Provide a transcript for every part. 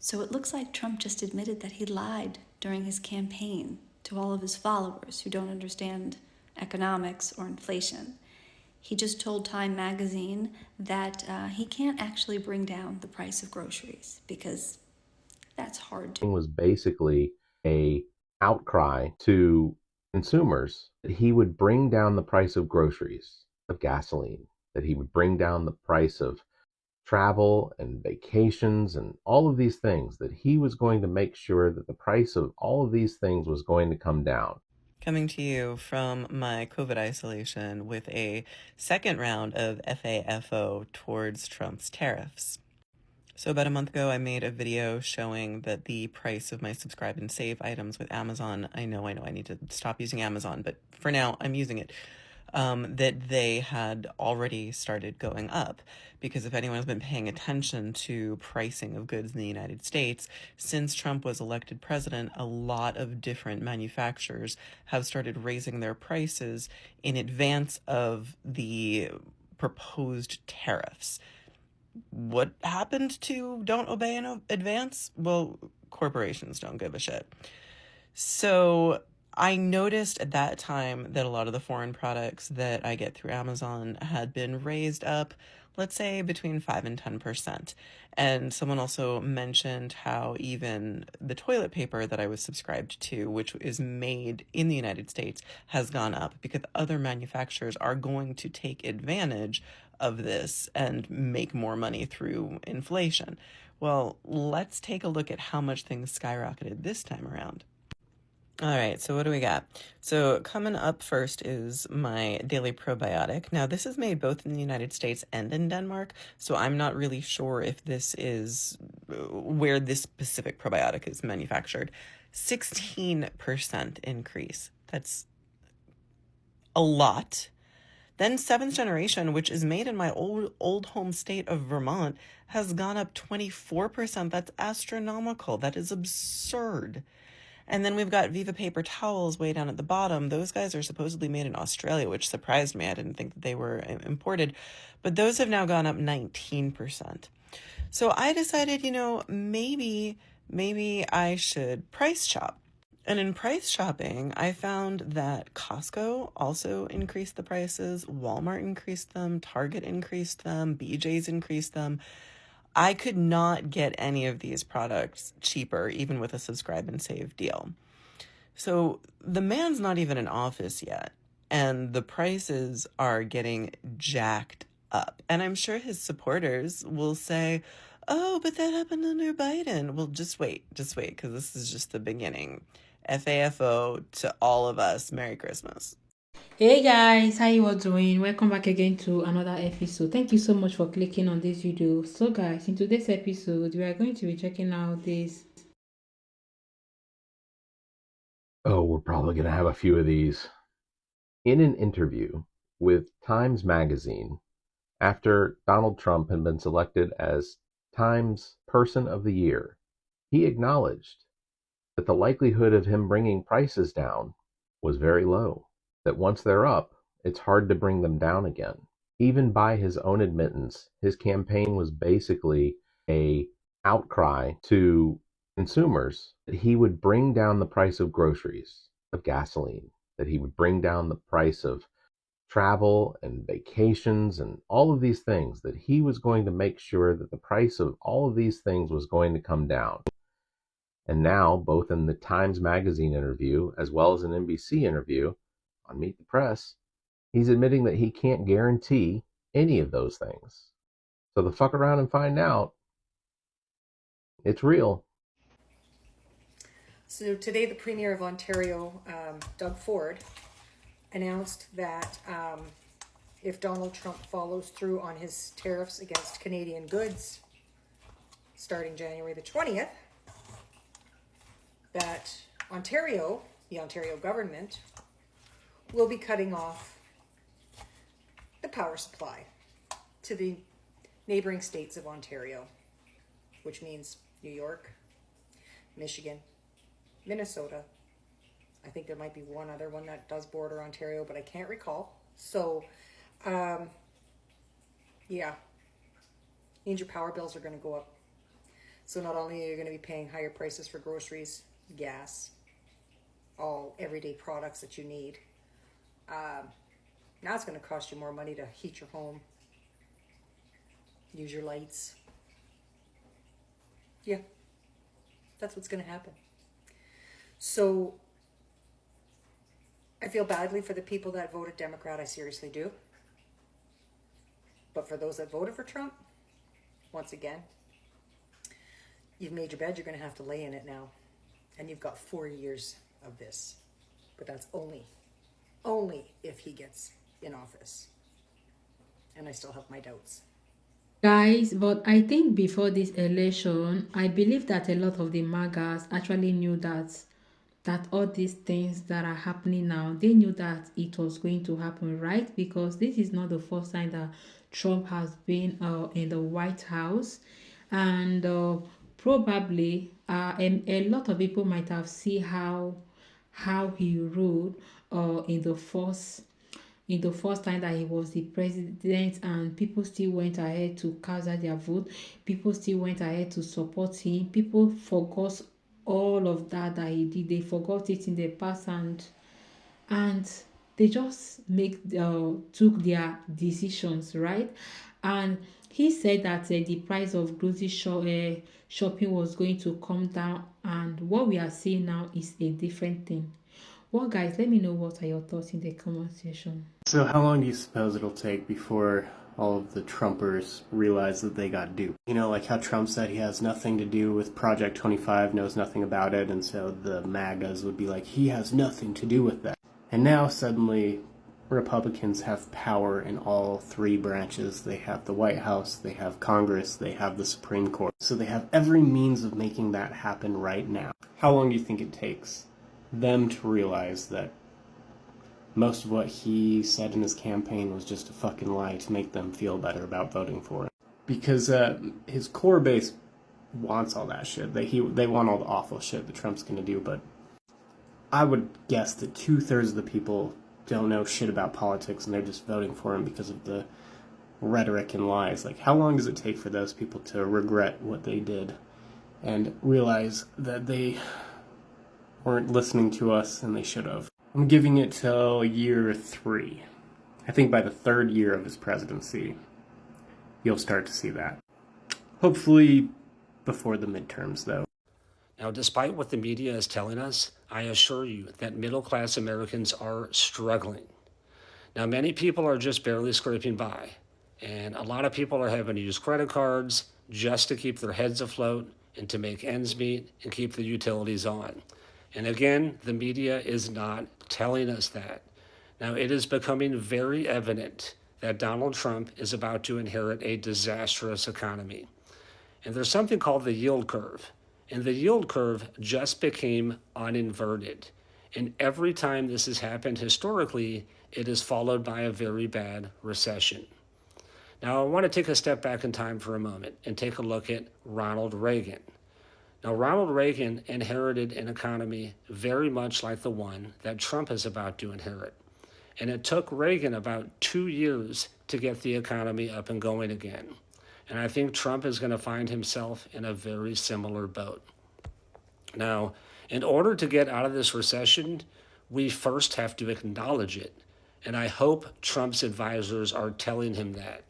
So it looks like Trump just admitted that he lied during his campaign to all of his followers who don't understand economics or inflation. He just told Time magazine that he can't actually bring down the price of groceries because that's hard to. It was basically a outcry to consumers that he would bring down the price of groceries, of gasoline, that he would bring down the price of travel and vacations and all of these things, that he was going to make sure that the price of all of these things was going to come down. Coming to you from my COVID isolation with a second round of FAFO towards Trump's tariffs. So about a month ago, I made a video showing that the price of my subscribe and save items with Amazon, I know, I need to stop using Amazon, but for now, I'm using it, that they had already started going up. Because if anyone has been paying attention to pricing of goods in the United States, since Trump was elected president, a lot of different manufacturers have started raising their prices in advance of the proposed tariffs. What happened to don't obey in advance? Well, corporations don't give a shit. So I noticed at that time that a lot of the foreign products that I get through Amazon had been raised up, let's say between 5 and 10%. And someone also mentioned how even the toilet paper that I was subscribed to, which is made in the United States, has gone up because other manufacturers are going to take advantage of this and make more money through inflation. Well, let's take a look at how much things skyrocketed this time around. All right, so what do we got? So coming up first is my daily probiotic. Now, this is made both in the United States and in Denmark, so I'm not really sure if this is where this specific probiotic is manufactured. 16% increase. That's a lot. Then Seventh Generation, which is made in my old home state of Vermont, has gone up 24%. That's astronomical. That is absurd. And then we've got Viva paper towels way down at the bottom. Those guys are supposedly made in Australia, which surprised me. I didn't think that they were imported. But those have now gone up 19%. So I decided, maybe I should price shop. And in price shopping, I found that Costco also increased the prices, Walmart increased them, Target increased them, BJ's increased them. I could not get any of these products cheaper, even with a subscribe and save deal. So the man's not even in office yet, and the prices are getting jacked up. And I'm sure his supporters will say, oh, but that happened under Biden. Well, just wait, because this is just the beginning. FAFO to all of us. Merry Christmas. Hey guys, how you all doing? Welcome back again to another episode. Thank you so much for clicking on this video. So guys, in today's episode, we are going to be checking out this. Oh, we're probably going to have a few of these. In an interview with Times Magazine, after Donald Trump had been selected as Times Person of the Year, he acknowledged that the likelihood of him bringing prices down was very low, that once they're up, it's hard to bring them down again. Even by his own admittance, his campaign was basically a outcry to consumers that he would bring down the price of groceries, of gasoline, that he would bring down the price of travel and vacations and all of these things, that he was going to make sure that the price of all of these things was going to come down. And now, both in the Times Magazine interview as well as an NBC interview on Meet the Press, he's admitting that he can't guarantee any of those things. So the fuck around and find out. It's real. So today, the Premier of Ontario, Doug Ford, announced that if Donald Trump follows through on his tariffs against Canadian goods starting January the 20th, that Ontario, the Ontario government, will be cutting off the power supply to the neighboring states of Ontario, which means New York, Michigan, Minnesota. I think there might be one other one that does border Ontario, but I can't recall. So, yeah, means your power bills are going to go up. So not only are you going to be paying higher prices for groceries, gas, all everyday products that you need, now it's going to cost you more money to heat your home, use your lights. Yeah, that's what's going to happen. So I feel badly for the people that voted Democrat. I seriously do. But for those that voted for Trump, once again, you've made your bed, you're going to have to lay in it now. And you've got 4 years of this. But that's only if he gets in office. And I still have my doubts. Guys, but I think before this election, I believe that a lot of the MAGAs actually knew that all these things that are happening now, they knew that it was going to happen, right? Because this is not the first time that Trump has been in the White House, and probably a lot of people might have seen how he ruled in the first time that he was the president, and people still went ahead to cast their vote. People still went ahead to support him. People forgot all of that he did. They forgot it in the past, and they just took their decisions, right? And he said that the price of grocery shopping was going to come down, and what we are seeing now is a different thing. Well, guys, let me know what are your thoughts in the comment section. So how long do you suppose it'll take before all of the Trumpers realize that they got duped? You know, like how Trump said he has nothing to do with Project 25, knows nothing about it, and so the MAGAs would be like, he has nothing to do with that. And now suddenly Republicans have power in all three branches. They have the White House, they have Congress, they have the Supreme Court. So they have every means of making that happen right now. How long do you think it takes them to realize that most of what he said in his campaign was just a fucking lie to make them feel better about voting for him? Because his core base wants all that shit. They want all the awful shit that Trump's going to do, but I would guess that 2/3 of the people don't know shit about politics and they're just voting for him because of the rhetoric and lies. Like, how long does it take for those people to regret what they did and realize that they weren't listening to us and they should have? I'm giving it till year 3. I think by the 3rd year of his presidency, you'll start to see that. Hopefully before the midterms, though. Now, despite what the media is telling us, I assure you that middle-class Americans are struggling. Now, many people are just barely scraping by, and a lot of people are having to use credit cards just to keep their heads afloat and to make ends meet and keep the utilities on. And again, the media is not telling us that. Now, it is becoming very evident that Donald Trump is about to inherit a disastrous economy. And there's something called the yield curve. And the yield curve just became uninverted. And every time this has happened historically, it is followed by a very bad recession. Now, I want to take a step back in time for a moment and take a look at Ronald Reagan. Now, Ronald Reagan inherited an economy very much like the one that Trump is about to inherit. And it took Reagan about 2 years to get the economy up and going again. And I think Trump is going to find himself in a very similar boat. Now, in order to get out of this recession, we first have to acknowledge it. And I hope Trump's advisors are telling him that.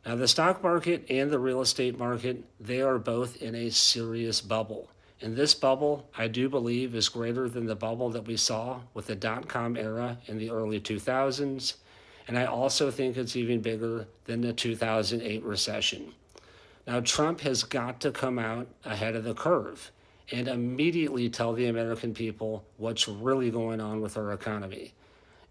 Now, the stock market and the real estate market, they are both in a serious bubble. And this bubble, I do believe, is greater than the bubble that we saw with the dot-com era in the early 2000s. And I also think it's even bigger than the 2008 recession. Now, Trump has got to come out ahead of the curve and immediately tell the American people what's really going on with our economy.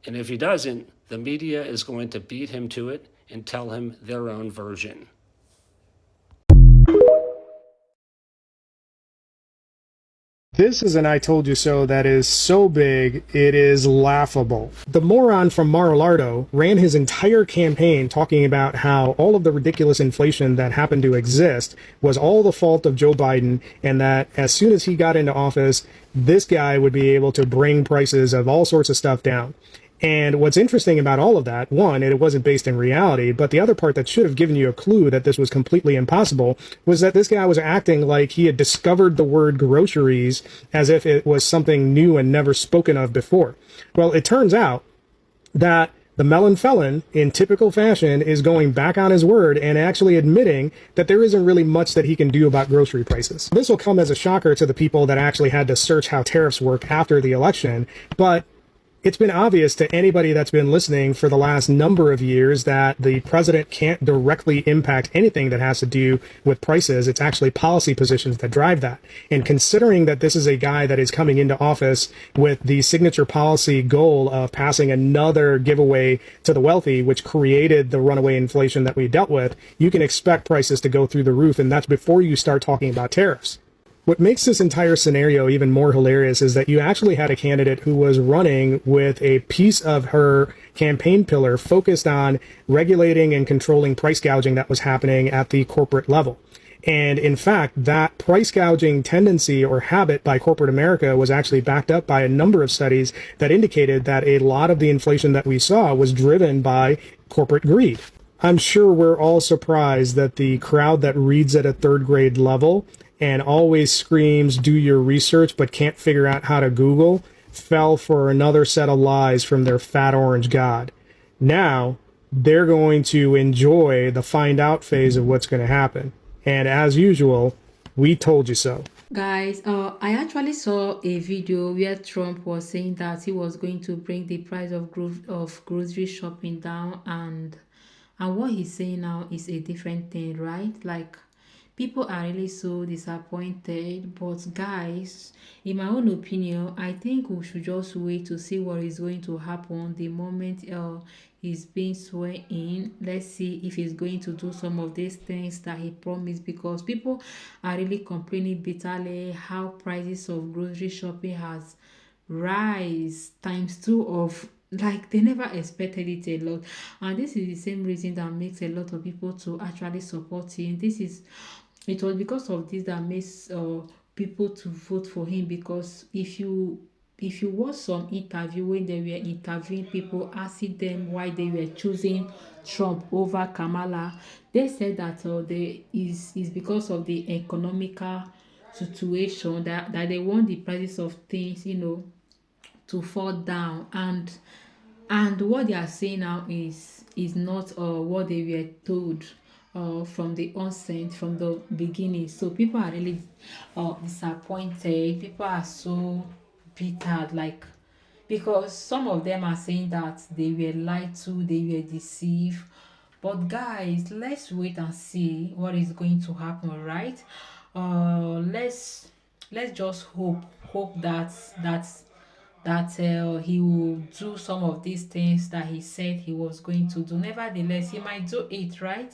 And if he doesn't, the media is going to beat him to it and tell him their own version. This is an I told you so that is so big, it is laughable. The moron from Mar-a-Lardo ran his entire campaign talking about how all of the ridiculous inflation that happened to exist was all the fault of Joe Biden, and that as soon as he got into office, this guy would be able to bring prices of all sorts of stuff down. And what's interesting about all of that, one, it wasn't based in reality, but the other part that should have given you a clue that this was completely impossible was that this guy was acting like he had discovered the word groceries as if it was something new and never spoken of before. Well, it turns out that the melon felon, in typical fashion, is going back on his word and actually admitting that there isn't really much that he can do about grocery prices. This will come as a shocker to the people that actually had to search how tariffs work after the election, but it's been obvious to anybody that's been listening for the last number of years that the president can't directly impact anything that has to do with prices. It's actually policy positions that drive that. And considering that this is a guy that is coming into office with the signature policy goal of passing another giveaway to the wealthy, which created the runaway inflation that we dealt with, you can expect prices to go through the roof. And that's before you start talking about tariffs. What makes this entire scenario even more hilarious is that you actually had a candidate who was running with a piece of her campaign pillar focused on regulating and controlling price gouging that was happening at the corporate level. And in fact, that price gouging tendency or habit by corporate America was actually backed up by a number of studies that indicated that a lot of the inflation that we saw was driven by corporate greed. I'm sure we're all surprised that the crowd that reads at a third grade level and always screams, do your research, but can't figure out how to Google, fell for another set of lies from their fat orange god. Now, they're going to enjoy the find out phase of what's going to happen. And as usual, we told you so. Guys, I actually saw a video where Trump was saying that he was going to bring the price of grocery shopping down, and what he's saying now is a different thing, right? Like, people are really so disappointed. But guys, in my own opinion, I think we should just wait to see what is going to happen the moment he's being sworn in. Let's see if he's going to do some of these things that he promised, because people are really complaining bitterly how prices of grocery shopping has rise ×2 of, like, they never expected it a lot. And this is the same reason that makes a lot of people to actually support him. It was because of this that makes people to vote for him, because if you watch some interview when they were interviewing people, asking them why they were choosing Trump over Kamala, they said that is because of the economical situation, that they want the prices of things, to fall down. And what they are saying now is not what they were told from the onset, from the beginning. So people are really disappointed. People are so bitter, like, because some of them are saying that they were lied to, they were deceived. But guys, let's wait and see what is going to happen, right? Let's just hope that he will do some of these things that he said he was going to do. Nevertheless, he might do it, right?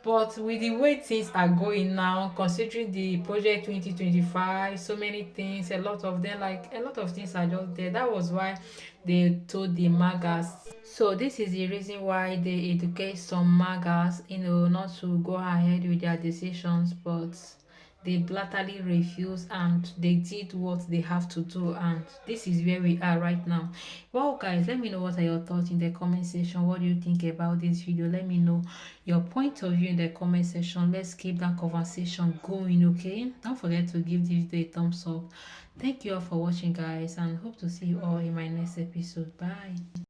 But with the way things are going now, considering the project 2025, so many things, a lot of them, like, a lot of things are just there. That was why they told the MAGAs. So this is the reason why they educate some MAGAs, not to go ahead with their decisions, but they blatantly refuse, and they did what they have to do. And this is where we are right now. Well, guys, let me know what are your thoughts in the comment section. What do you think about this video? Let me know your point of view in the comment section. Let's keep that conversation going, okay? Don't forget to give this video a thumbs up. Thank you all for watching, guys, and hope to see you all in my next episode. Bye.